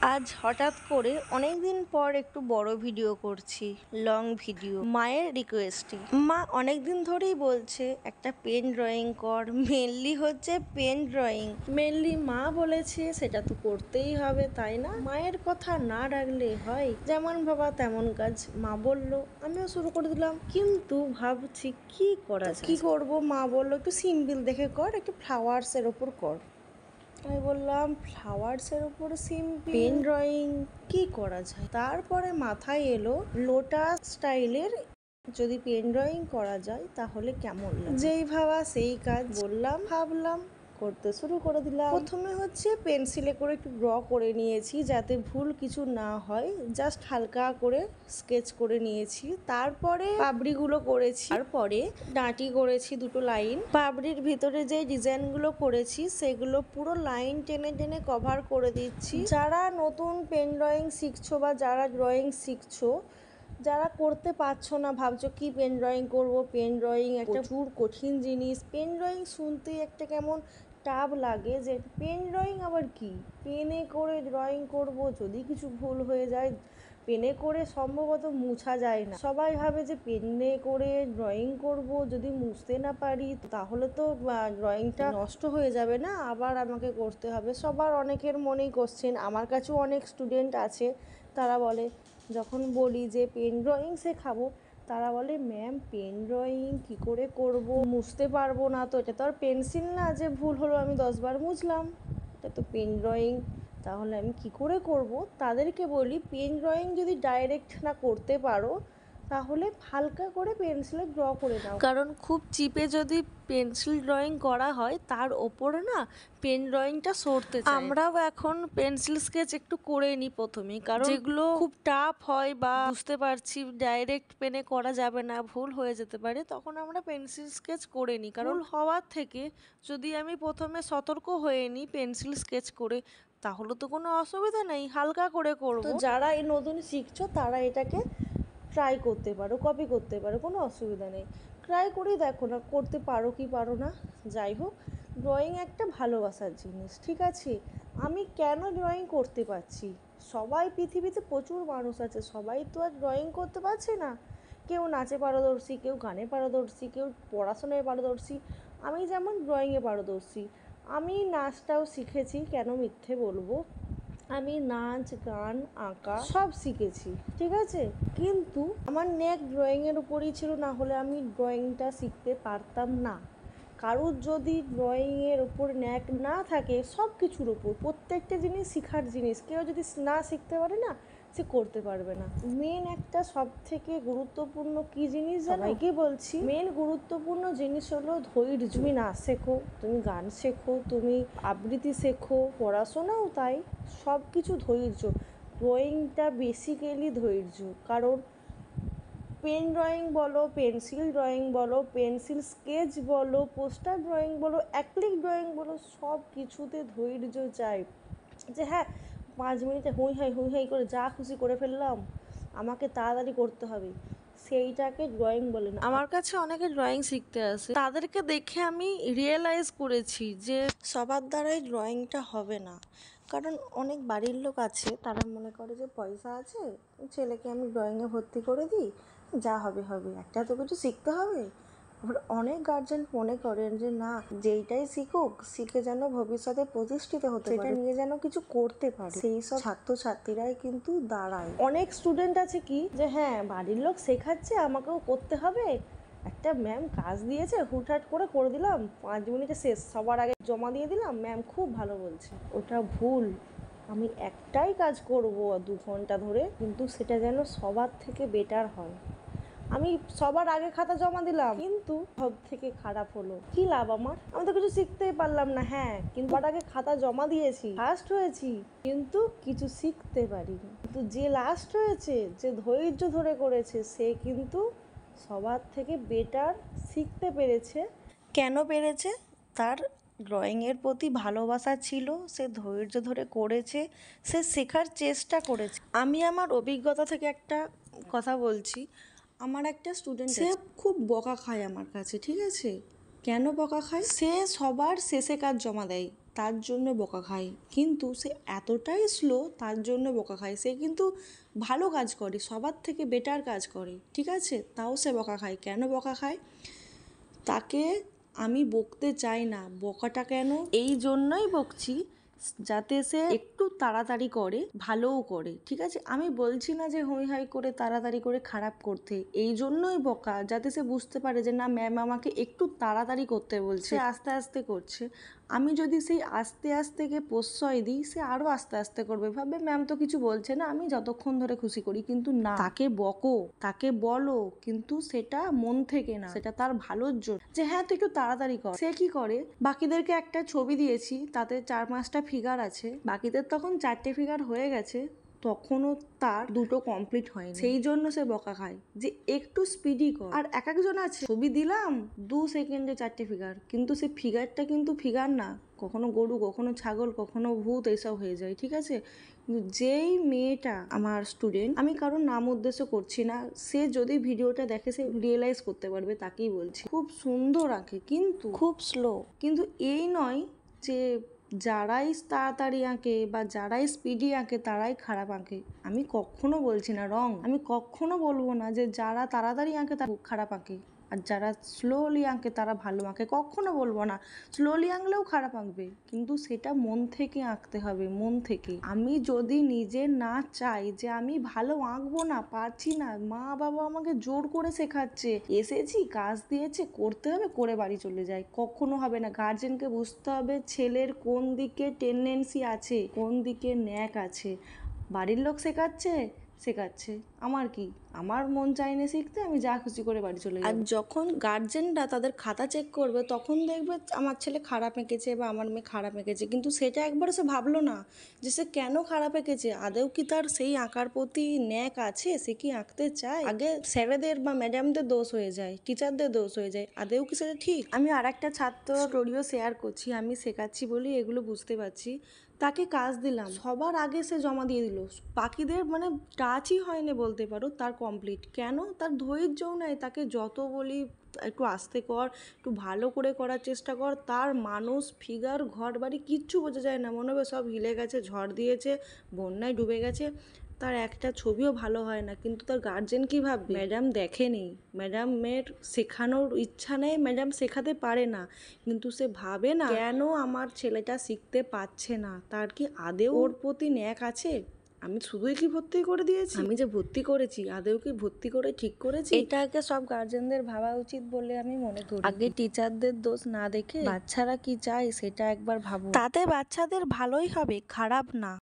আজ হঠাৎ করে অনেক দিন পর একটু বড় ভিডিও করছি, লং ভিডিও। মায়ের রিকোয়েস্টে মা অনেক দিন ধরেই বলছে একটা পেন ড্রয়িং কর, মেনলি হচ্ছে পেন ড্রয়িং। মেনলি মা বলেছে সেটা তো করতেই হবে, তাই না? মায়ের কথা না রাখলে হয়? যেমন ভাবা তেমন কাজ। মা বললো, আমিও শুরু করে দিলাম, কিন্তু ভাবছি কি করা যায়, কি করবো। মা বললো একটু সিম্পল দেখে কর, একটু ফ্লাওয়ার্সের ওপর কর। আমি বললাম ফ্লাওয়ার্সের উপর সিম্পল পেন ড্রয়িং কি করা যায়? তারপরে মাথায় এলো লোটাস স্টাইলের যদি পেন ড্রয়িং করা যায় তাহলে কেমন লাগে। যেই ভাবা সেই কাজ, ভাবলাম করতে শুরু করে দিলাম। প্রথমে হচ্ছে পেন্সিলে করে একটু ড্র করে নিয়েছি যাতে ভুল কিছু না হয়, জাস্ট হালকা করে স্কেচ করে নিয়েছি। তারপরে পাবড়িগুলো করেছি, তারপরে ডাঁটি করেছি দুটো লাইন। পাবড়ির ভিতরে যে ডিজাইনগুলো করেছি সেগুলো পুরো লাইন টেনে টেনে কভার করে দিচ্ছি। যারা নতুন পেন ড্রয়িং শিখছো বা যারা ড্রয়িং শিখছো, যারা করতে পারছো না, ভাবছো কি পেন ড্রয়িং করবো, পেন ড্রয়িং একটা প্রচুর কঠিন জিনিস। পেন ড্রয়িং শুনতে একটা কেমন টাফ লাগে, যে পেন ড্রয়িং আবার কি, পেনে করে ড্রয়িং করব, যদি কিছু ভুল হয়ে যায় পেনে করে সম্ভবত মুছা যায় না। সবাই ভাবে যে পেনে করে ড্রয়িং করব, যদি মুছতে না পারি তাহলে তো ড্রয়িংটা নষ্ট হয়ে যাবে না, আবার আমাকে করতে হবে। সবার অনেকের মনেই কোশ্চেন, আমার কাছেও অনেক স্টুডেন্ট আছে, তারা বলে, যখন বলি যে পেন ড্রয়িং শেখাবো, তারা বলে ম্যাম পেন ড্রয়িং কী করে করব, মুছতে পারবো না তো, এটা তো আর পেন্সিল না যে ভুল হলো আমি 10 বার মুছলাম, এটা তো পেন ড্রয়িং, তাহলে আমি কি করে করব। তাদেরকে বলি পেন ড্রয়িং যদি ডাইরেক্ট না করতে পারো তাহলে হালকা করে পেন্সিলে ড্র করে নাও, কারণ খুব চিপে যদি পেন্সিল ড্রয়িং করা হয় তার ওপরে না পেন ড্রয়িংটা সরতে চায়। আমরাও এখন পেন্সিল স্কেচ একটু করে নিই প্রথমেই, কারণ যেগুলো খুব টাফ হয় বা বুঝতে পারছি ডাইরেক্ট পেনে করা যাবে না, ভুল হয়ে যেতে পারে, তখন আমরা পেন্সিল স্কেচ করে নিই। কারণ হওয়ার থেকে যদি আমি প্রথমে সতর্ক হয়ে নিই পেন্সিল স্কেচ করে, তাহলে তো কোনো অসুবিধা নেই, হালকা করে করব। তো যারা এই নতুন শিখছো তারা এটাকে ট্রাই করতে পারো, কপি করতে পারো, কোনো অসুবিধা নেই। ট্রাই করেই দেখো না করতে পারো কি পারো না। যাই হোক, ড্রয়িং একটা ভালোবাসার জিনিস, ঠিক আছে? আমি কেন ড্রয়িং করতে পারছি, সবাই পৃথিবীতে প্রচুর মানুষ আছে, সবাই তো আর ড্রয়িং করতে পারছে না। কেউ নাচে পারদর্শী, কেউ গানে পারদর্শী, কেউ পড়াশোনায় পারদর্শী। আমি যেমন ড্রয়িংয়ে পারদর্শী। আমি নাচটাও শিখেছি, কেন মিথ্যে বলবো, আমি নাচ গান আঁকা সব শিখেছি, ঠিক আছে? কিন্তু আমার ন্যাক ড্রয়িংয়ের উপরই ছিল, না হলে আমি ড্রয়িংটা শিখতে পারতাম না। কারুর যদি ড্রয়িংয়ের উপর ন্যাক না থাকে, সব কিছুর উপর, প্রত্যেকটা জিনিস শেখার জিনিস, কেউ যদি না শিখতে পারে না, সে করতে পারবে না। মেন একটা সব থেকে গুরুত্বপূর্ণ কি জিনিস জানো? সবাইকে বলছি, মেন গুরুত্বপূর্ণ জিনিস হলো ধৈর্য। তুমি নাচ শেখো, তুমি গান শেখো, তুমি আবৃত্তি শেখো, পড়াশোনাও তাই, সব কিছু ধৈর্য। ড্রয়িংটা বেসিক্যালি ধৈর্য, কারণ পেন ড্রয়িং বলো, পেন্সিল ড্রয়িং বলো, পেন্সিল স্কেচ বলো, পোস্টার ড্রয়িং বলো, অ্যাক্রিলিক ড্রয়িং বলো, সব কিছুতে ধৈর্য চাই। যে হ্যাঁ 5 মিনিটে হুই হাই করে যা খুশি করে ফেললাম, আমাকে তাড়াতাড়ি করতে হবে, সেইটাকে ড্রয়িং বলে না। আমার কাছে অনেকে ড্রয়িং শিখতে আসে, তাদেরকে দেখে আমি রিয়েলাইজ করেছি যে সবার দ্বারাই ড্রয়িংটা হবে না। কারণ অনেক বাড়ির লোক আছে, তারা মনে করে যে পয়সা আছে, ছেলেকে আমি ড্রয়িংয়ে ভর্তি করে দিই, যা হবে হবে, একটা তো কিছু শিখতে হবে। আবার অনেক গার্জেন মনে করেন যে না, যেইটাই শিখুক, শিখে যেন ভবিষ্যতে প্রতিষ্ঠিত হতে পারে, সেটা নিয়ে যেন কিছু করতে পারে, সেই সব ছাত্রছাত্রীরাই কিন্তু দাঁড়ায়। অনেক স্টুডেন্ট আছে কি যে হ্যাঁ বাড়ির লোক শেখাচ্ছে আমাকেও করতে হবে, একটা ম্যাম কাজ দিয়েছে হুটহাট করে দিলাম, 5 মিনিটে শেষ, সবার আগে জমা দিয়ে দিলাম, ম্যাম খুব ভালো বলছে। ওটা ভুল। আমি একটাই কাজ করব 2 ঘন্টা ধরে, কিন্তু সেটা যেন সবার থেকে বেটার হয়। আমি সবার আগে খাতা জমা দিলাম, কিন্তু সব থেকে খারাপ হলো, কি লাভ আমার? আমি তো কিছু শিখতেই পারলাম না। হ্যাঁ, কিন্তু সবার আগে খাতা জমা দিয়েছি, ফার্স্ট হয়েছি, কিন্তু কিছু শিখতে পারিনি। কিন্তু যে লাস্ট হয়েছে, যে ধৈর্য ধরে করেছে, সে কিন্তু সবার থেকে বেটার শিখতে পেরেছে। কেন পেরেছে? তার ড্রয়িংয়ের প্রতি ভালোবাসা ছিল, সে ধৈর্য ধরে করেছে, সে শেখার চেষ্টা করেছে। আমি আমার অভিজ্ঞতা থেকে একটা কথা বলছি। আমার একটা স্টুডেন্ট, সে খুব বকা খায় আমার কাছে, ঠিক আছে? কেন বকা খায়? সে সবার শেষে কাজ জমা দেয়, তার জন্য বকা খায়, কিন্তু সে এতটাই স্লো তার জন্য বকা খায়। সে কিন্তু ভালো কাজ করে, সবার থেকে বেটার কাজ করে, ঠিক আছে, তাও সে বকা খায়। কেন বকা খায়? তাকে আমি বকতে চাই না, বকাটা কেন এই জন্যই বকছি যাতে সে একটু তাড়াতাড়ি করে, ভালোও করে, ঠিক আছে। আমি বলছি না যে হই হাই করে তাড়াতাড়ি করে খারাপ করতে, এই জন্যই বকা, যাতে সে বুঝতে পারে যে না ম্যাম আমাকে একটু তাড়াতাড়ি করতে বলছে, আস্তে আস্তে করছে। আমি যদি সেই আস্তে আস্তেকে প্রশ্রয় দিই, সে আরও আস্তে আস্তে করবে, ভাববে ম্যাম তো কিছু বলছে না, আমি যতক্ষণ ধরে খুশি করি। কিন্তু না, তাকে বকো, তাকে বলো, কিন্তু সেটা মন থেকে না, সেটা তার ভালোর জন্য, যে হ্যাঁ তুই একটু তাড়াতাড়ি কর। সে কি করে, বাকিদেরকে একটা ছবি দিয়েছি, তাতে 4-5টা ফিগার আছে, বাকিদের তখন 4টে ফিগার হয়ে গেছে, তখনও তার 2টো কমপ্লিট হয়নি। সেই জন্য সে বকা খায় যে একটু স্পিডি কর। আর এক একজন আছে, ছবি দিলাম 2 সেকেন্ডে 4টে ফিগার, কিন্তু সে ফিগারটা কিন্তু ফিগার না, কখনো গরু, কখনো ছাগল, কখনো ভূত, এইসব হয়ে যায়, ঠিক আছে। কিন্তু যেই মেয়েটা আমার স্টুডেন্ট, আমি কারোর নাম উদ্দেশ্য করছি না, সে যদি ভিডিওটা দেখে সে রিয়েলাইজ করতে পারবে, তাকেই বলছি। খুব সুন্দর আঁকে কিন্তু খুব স্লো। কিন্তু এই নয় যে যারাই তাড়াতাড়ি আঁকে বা যারাই স্পিডি আঁকে তারাই খারাপ আঁকে, আমি কখনো বলছি না, রং। আমি কখনো বলবো না যে যারা তাড়াতাড়ি আঁকে তারা খারাপ আঁকে, আর যারা স্লোলি আঁকে তারা ভালো আঁকে, কখনো বলবো না। স্লোলি আঁকলেও খারাপ আঁকবে, কিন্তু সেটা মন থেকে আঁকতে হবে, মন থেকে। আমি যদি নিজে না চাই যে আমি ভালো আঁকবো না, পারছি না, মা বাবা আমাকে জোর করে শেখাচ্ছে, এসেছি কাজ দিয়েছে করতে হবে, করে বাড়ি চলে যায়, কখনো হবে না। গার্জেনকে বুঝতে হবে ছেলের কোন দিকে টেন্ডেন্সি আছে, কোন দিকে ন্যাক আছে। বাড়ির লোক শেখাচ্ছে, আমার কি, আমার মন চাইনে শিখতে, আমি যা খুশি করে বাড়ি চলে যাই। আর যখন গার্জেনরা তাদের খাতা চেক করবে, তখন দেখবে আমার ছেলে খারাপ এঁকেছে বা আমার মেয়ে খারাপ এঁকেছে, কিন্তু সেটা একবার সে ভাবলো না যে সে কেন খারাপ এঁকেছে, আদেও কি তার সেই আঁকার প্রতি ন্যাক আছে, সে কি আঁকতে চায়। আগে স্যারেদের বা ম্যাডামদের দোষ হয়ে যায়, টিচারদের দোষ হয়ে যায়, আদেও কি সেটা ঠিক। আমি আর একটা ছাত্র স্টোরিও শেয়ার করছি, আমি শেখাচ্ছি বলি এগুলো বুঝতে পারছি। তাকে কাজ দিলাম, সবার আগে সে জমা দিয়ে দিল, বাকিদের মানে টাচই হয়নি বলতে পারো, তার কমপ্লিট। কেন? তার ধৈর্যও নেই। তাকে যত বলি একটু আস্তে কর, একটু ভালো করে করার চেষ্টা কর, তার মানুষ, ফিগার, ঘর বাড়ি কিচ্ছু বোঝা যায় না, মনে হবে সব হিলে গেছে, ঝড় দিয়েছে, বন্যায় ডুবে গেছে, তার একটা ছবিও ভালো হয় না। কিন্তু তার গার্জেন কী ভাববে, ম্যাডাম দেখেনি, ম্যাডামের শেখানোর ইচ্ছা নেই, ম্যাডাম শেখাতে পারে না, কিন্তু সে ভাবে না কেন আমার ছেলেটা শিখতে পারছে না, তার কি আদেও ওর প্রতি ন্যাক আছে। আমি শুধুই কি ভর্তি করে দিয়েছি, আমি যে ভর্তি করেছি আদেও কি ভর্তি করে ঠিক করেছি, এটা আগে সব গার্জেনদের ভাবা উচিত বলে আমি মনে করি। আগে টিচারদের দোষ না দেখে বাচ্চারা কি চায় সেটা একবার ভাবো, তাতে বাচ্চাদের ভালোই হবে, খারাপ না।